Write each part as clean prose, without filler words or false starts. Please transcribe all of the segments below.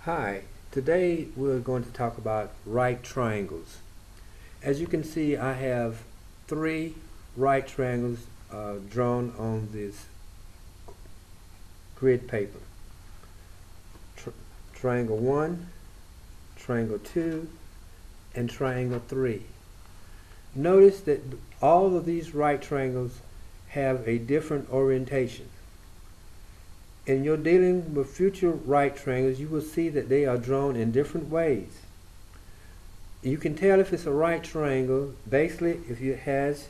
Hi, today we're going to talk about right triangles. As you can see, I have three right triangles drawn on this grid paper. Triangle 1, triangle 2, and triangle 3. Notice that all of these right triangles have a different orientation. In your dealing with future right triangles, you will see that they are drawn in different ways. You can tell if it's a right triangle basically if it has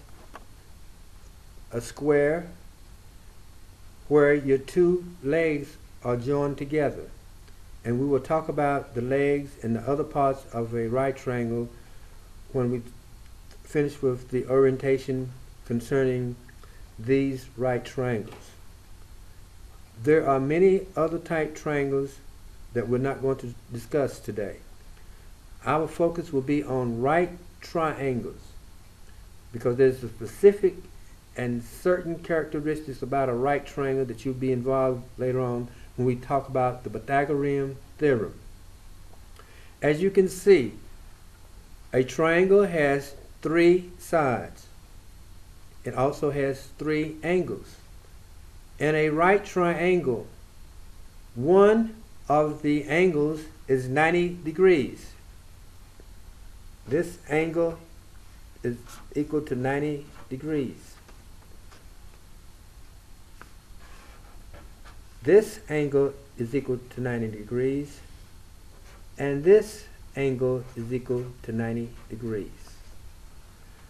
a square where your two legs are joined together. And we will talk about the legs and the other parts of a right triangle when we finish with the orientation concerning these right triangles. There are many other type triangles that we're not going to discuss today. Our focus will be on right triangles because there's a specific and certain characteristics about a right triangle that you'll be involved later on when we talk about the Pythagorean theorem. As you can see, a triangle has three sides. It also has three angles. In a right triangle, one of the angles is 90 degrees. This angle is equal to 90 degrees. This angle is equal to 90 degrees, and this angle is equal to 90 degrees.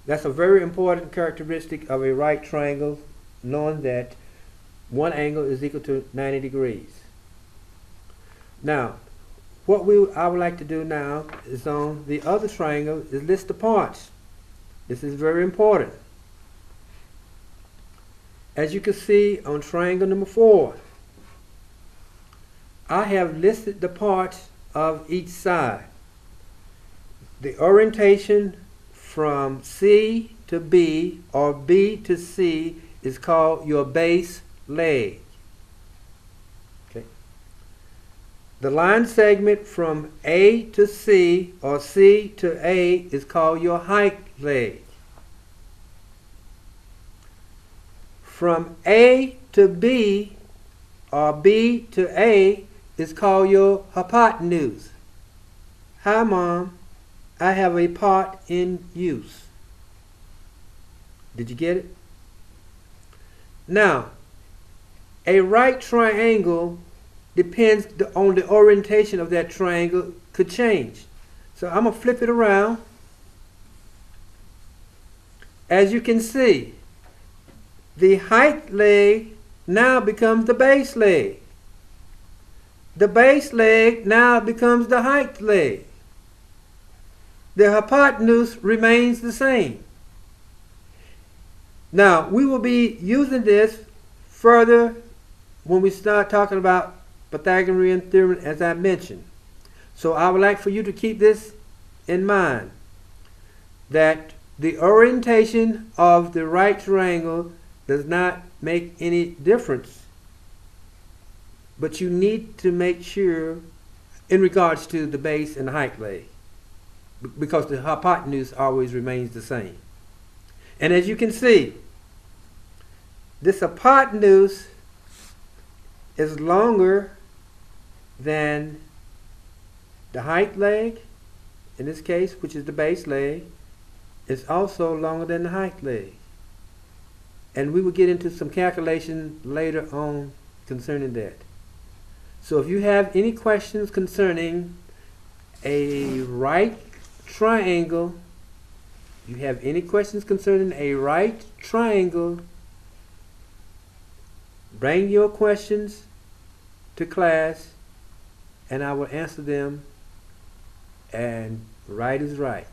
That's a very important characteristic of a right triangle, knowing that one angle is equal to 90 degrees. Now, what I would like to do now is on the other triangle is list the parts. This is very important. As you can see on triangle number 4, I have listed the parts of each side. The orientation from C to B or B to C is called your base leg. Okay. The line segment from A to C or C to A is called your height leg. From A to B or B to A is called your hypotenuse. Hi, Mom. I have a part in use. Did you get it? Now, a right triangle depends on the orientation of that triangle could change. So I'm going to flip it around. As you can see, the height leg now becomes the base leg. The base leg now becomes the height leg. The hypotenuse remains the same. Now, we will be using this further when we start talking about Pythagorean theorem, as I mentioned. So I would like for you to keep this in mind, that the orientation of the right triangle does not make any difference, but you need to make sure in regards to the base and the height leg, because the hypotenuse always remains the same. And as you can see, this hypotenuse is longer than the height leg, in this case, which is the base leg. It's also longer than the height leg. And we will get into some calculation later on concerning that. So if you have any questions concerning a right triangle, you have any questions concerning a right triangle, bring your questions to class and I will answer them, and right is right.